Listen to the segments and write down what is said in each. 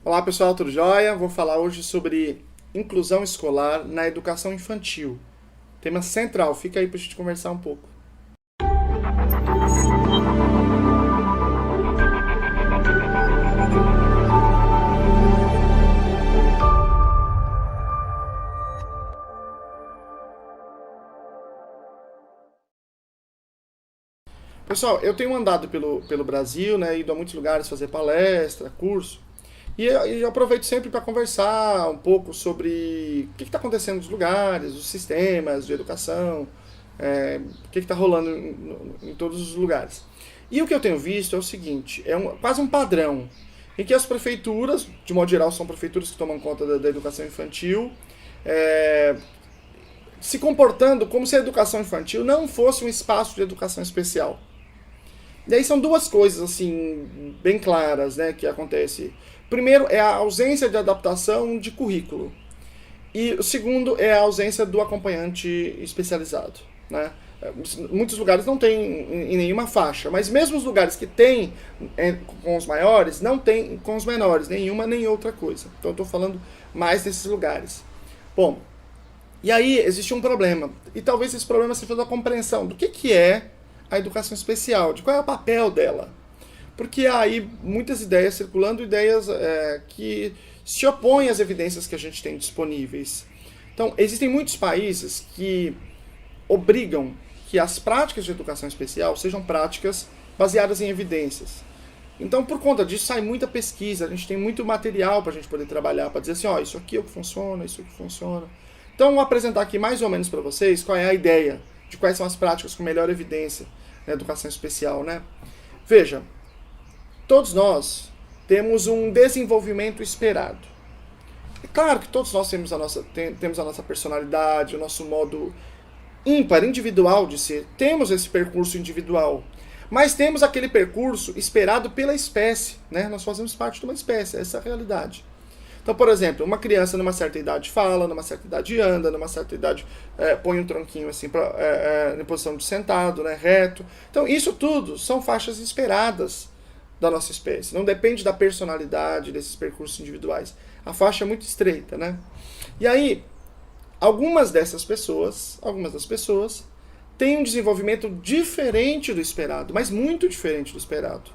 Olá pessoal, tudo jóia? Vou falar hoje sobre inclusão escolar na educação infantil. Tema central, fica aí pra gente conversar um pouco. Pessoal, eu tenho andado pelo Brasil, né, ido a muitos lugares fazer palestra, curso, e eu aproveito sempre para conversar um pouco sobre o que está acontecendo nos lugares, os sistemas de educação, o que está rolando em todos os lugares. E o que eu tenho visto é o seguinte, quase um padrão, em que as prefeituras, de modo geral são prefeituras que tomam conta da educação infantil, é, se comportando como se a educação infantil não fosse um espaço de educação especial. E aí são duas coisas, assim, bem claras, né, que acontece. Primeiro é a ausência de adaptação de currículo. E o segundo é a ausência do acompanhante especializado, né? Muitos lugares não tem em nenhuma faixa, mas mesmo os lugares que tem com os maiores, não tem com os menores, nenhuma nem outra coisa. Então eu estou falando mais desses lugares. Bom, e aí existe um problema, e talvez esse problema seja da compreensão do que é a educação especial, de qual é o papel dela. Porque há aí muitas ideias circulando, ideias que se opõem às evidências que a gente tem disponíveis. Então, existem muitos países que obrigam que as práticas de educação especial sejam práticas baseadas em evidências. Então, por conta disso, sai muita pesquisa, a gente tem muito material para a gente poder trabalhar, para dizer assim, ó, isso aqui é o que funciona, isso aqui funciona. Então, vou apresentar aqui mais ou menos para vocês qual é a ideia de quais são as práticas com melhor evidência na educação especial, né? Veja, todos nós temos um desenvolvimento esperado. É claro que todos nós temos a nossa personalidade, o nosso modo ímpar, individual de ser. Temos esse percurso individual. Mas temos aquele percurso esperado pela espécie, né? Nós fazemos parte de uma espécie, essa é a realidade. Então, por exemplo, uma criança numa certa idade fala, numa certa idade anda, numa certa idade põe um tronquinho assim em posição de sentado, né, reto. Então, isso tudo são faixas esperadas da nossa espécie. Não depende da personalidade desses percursos individuais. A faixa é muito estreita, né? E aí, algumas das pessoas têm um desenvolvimento diferente do esperado, mas muito diferente do esperado.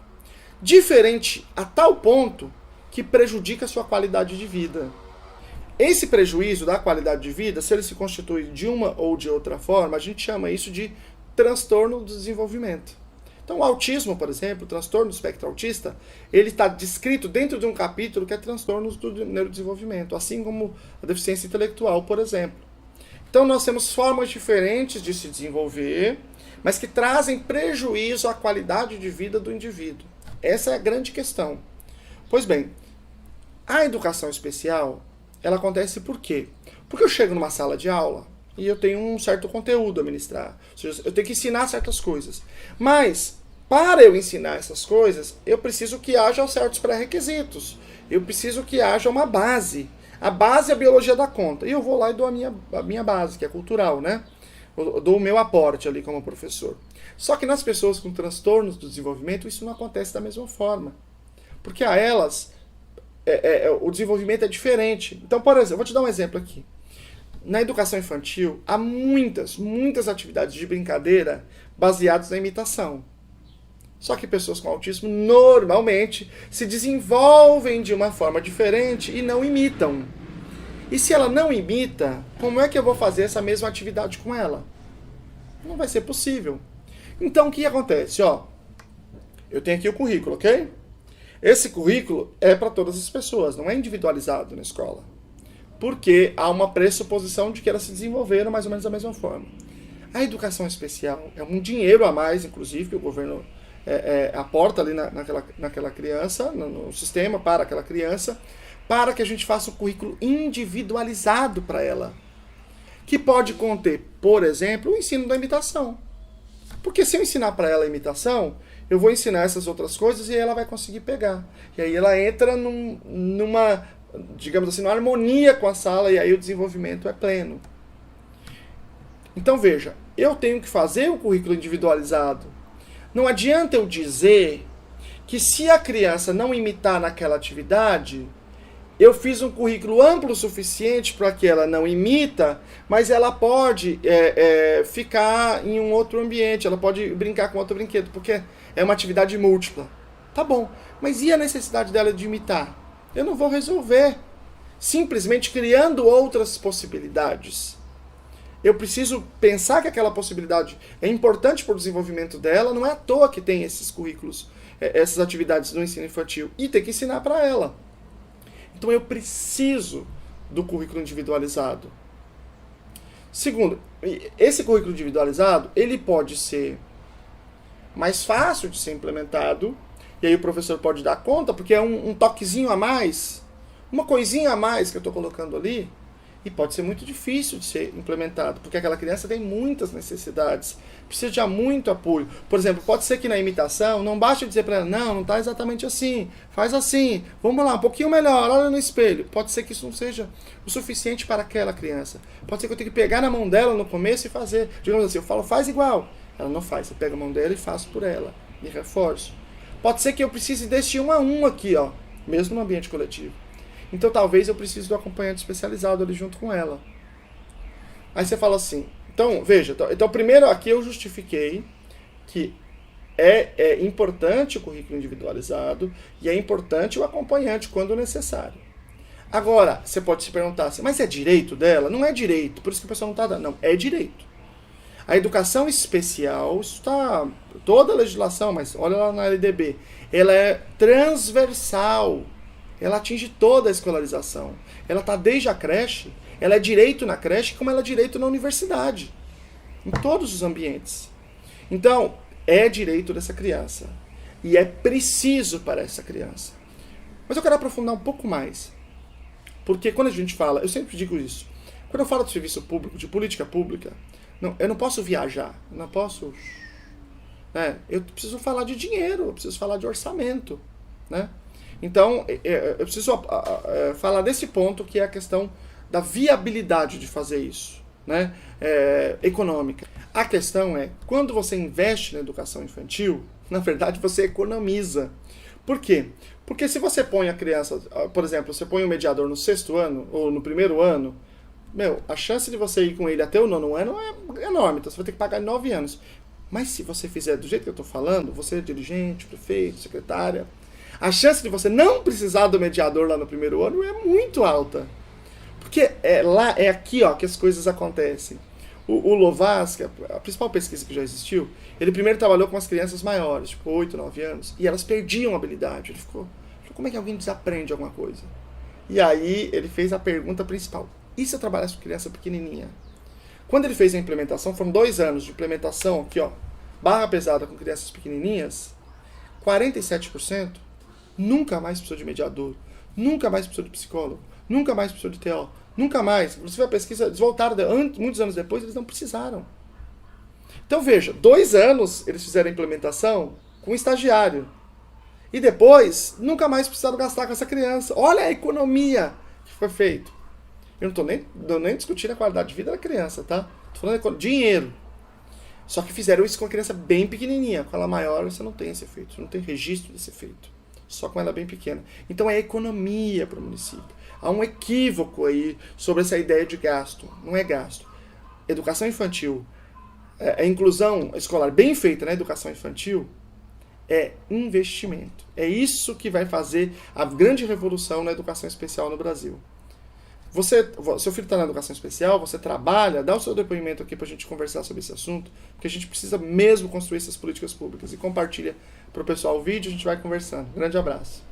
Diferente a tal ponto que prejudica a sua qualidade de vida. Esse prejuízo da qualidade de vida, se ele se constitui de uma ou de outra forma, a gente chama isso de transtorno do desenvolvimento. Então, o autismo, por exemplo, o transtorno do espectro autista, ele está descrito dentro de um capítulo que é transtornos do neurodesenvolvimento, assim como a deficiência intelectual, por exemplo. Então, nós temos formas diferentes de se desenvolver, mas que trazem prejuízo à qualidade de vida do indivíduo. Essa é a grande questão. Pois bem, a educação especial, ela acontece por quê? Porque eu chego numa sala de aula e eu tenho um certo conteúdo a ministrar. Ou seja, eu tenho que ensinar certas coisas. Mas, para eu ensinar essas coisas, eu preciso que haja certos pré-requisitos. Eu preciso que haja uma base. A base é a biologia da conta. E eu vou lá e dou a minha base, que é cultural, né? Eu dou o meu aporte ali como professor. Só que nas pessoas com transtornos do desenvolvimento, isso não acontece da mesma forma. Porque a elas, o desenvolvimento é diferente. Então, por exemplo, vou te dar um exemplo aqui. Na educação infantil, há muitas atividades de brincadeira baseadas na imitação. Só que pessoas com autismo normalmente se desenvolvem de uma forma diferente e não imitam. E se ela não imita, como é que eu vou fazer essa mesma atividade com ela? Não vai ser possível. Então, o que acontece? Ó, eu tenho aqui o currículo, ok? Esse currículo é para todas as pessoas, não é individualizado na escola. Porque há uma pressuposição de que elas se desenvolveram mais ou menos da mesma forma. A educação especial é um dinheiro a mais, inclusive, que o governo aporta ali naquela criança, no sistema para aquela criança, para que a gente faça um currículo individualizado para ela. Que pode conter, por exemplo, o ensino da imitação. Porque se eu ensinar para ela a imitação, eu vou ensinar essas outras coisas e ela vai conseguir pegar. E aí ela entra numa, digamos assim, numa harmonia com a sala e aí o desenvolvimento é pleno. Então veja, eu tenho que fazer o currículo individualizado. Não adianta eu dizer que se a criança não imitar naquela atividade, eu fiz um currículo amplo o suficiente para que ela não imita, mas ela pode ficar em um outro ambiente, ela pode brincar com outro brinquedo, porque é uma atividade múltipla. Tá bom, mas e a necessidade dela de imitar? Eu não vou resolver, simplesmente criando outras possibilidades. Eu preciso pensar que aquela possibilidade é importante para o desenvolvimento dela, não é à toa que tem esses currículos, essas atividades no ensino infantil, e tem que ensinar para ela. Então eu preciso do currículo individualizado. Segundo, esse currículo individualizado, ele pode ser mais fácil de ser implementado, e aí o professor pode dar conta, porque é um toquezinho a mais, uma coisinha a mais que eu estou colocando ali, e pode ser muito difícil de ser implementado, porque aquela criança tem muitas necessidades, precisa de muito apoio. Por exemplo, pode ser que na imitação não basta dizer para ela, não está exatamente assim, faz assim, vamos lá, um pouquinho melhor, olha no espelho. Pode ser que isso não seja o suficiente para aquela criança. Pode ser que eu tenha que pegar na mão dela no começo e fazer. Digamos assim, eu falo, faz igual. Ela não faz, eu pego a mão dela e faço por ela, e reforço. Pode ser que eu precise desse 1 a 1 aqui, ó, mesmo no ambiente coletivo. Então talvez eu precise do acompanhante especializado ali junto com ela. Aí você fala assim, então veja, então primeiro aqui eu justifiquei que é importante o currículo individualizado e é importante o acompanhante quando necessário. Agora, você pode se perguntar assim, mas é direito dela? Não é direito, por isso que o pessoal não está dando. Não, é direito. A educação especial, isso está toda a legislação, mas olha lá na LDB, ela é transversal. Ela atinge toda a escolarização. Ela está desde a creche, ela é direito na creche, como ela é direito na universidade. Em todos os ambientes. Então, é direito dessa criança. E é preciso para essa criança. Mas eu quero aprofundar um pouco mais. Porque quando a gente fala, eu sempre digo isso, quando eu falo de serviço público, de política pública, eu não posso viajar, eu não posso... eu preciso falar de dinheiro, eu preciso falar de orçamento, né? Então, eu preciso falar desse ponto, que é a questão da viabilidade de fazer isso, né? Econômica. A questão é, quando você investe na educação infantil, na verdade você economiza. Por quê? Porque se você põe a criança, por exemplo, você põe um mediador no 6º ano, ou no 1º ano, a chance de você ir com ele até o 9º ano é enorme, então você vai ter que pagar em 9 anos. Mas se você fizer do jeito que eu estou falando, você é dirigente, prefeito, secretária, a chance de você não precisar do mediador lá no 1º ano é muito alta. Porque é aqui que as coisas acontecem. O Lovaas, a principal pesquisa que já existiu, ele primeiro trabalhou com as crianças maiores, tipo 8, 9 anos, e elas perdiam a habilidade. Ele falou, como é que alguém desaprende alguma coisa? E aí ele fez a pergunta principal. E se eu trabalhasse com criança pequenininha? Quando ele fez a implementação, foram 2 anos de implementação, aqui barra pesada com crianças pequenininhas, 47% nunca mais precisou de mediador, nunca mais precisou de psicólogo, nunca mais precisou de TO, nunca mais. Inclusive a pesquisa, eles voltaram, muitos anos depois, eles não precisaram. Então veja, 2 anos eles fizeram a implementação com um estagiário. E depois, nunca mais precisaram gastar com essa criança. Olha a economia que foi feita. Eu não estou nem discutindo a qualidade de vida da criança, tá? Estou falando de dinheiro. Só que fizeram isso com a criança bem pequenininha. Com ela maior, você não tem esse efeito. Você não tem registro desse efeito. Só com ela bem pequena. Então é economia para o município. Há um equívoco aí sobre essa ideia de gasto. Não é gasto. Educação infantil, a inclusão escolar bem feita na educação infantil é investimento. É isso que vai fazer a grande revolução na educação especial no Brasil. Seu filho está na educação especial, você trabalha, dá o seu depoimento aqui para a gente conversar sobre esse assunto, porque a gente precisa mesmo construir essas políticas públicas. E compartilha para o pessoal o vídeo, a gente vai conversando. Grande abraço.